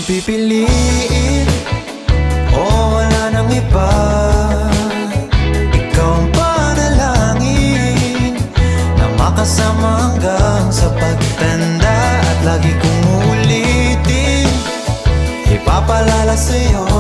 nang pipiliin, o wala nang iba. Ikaw ang panalangin na makasama hanggang sa pagtanda. At lagi kong uulitin, ipapalala sa'yo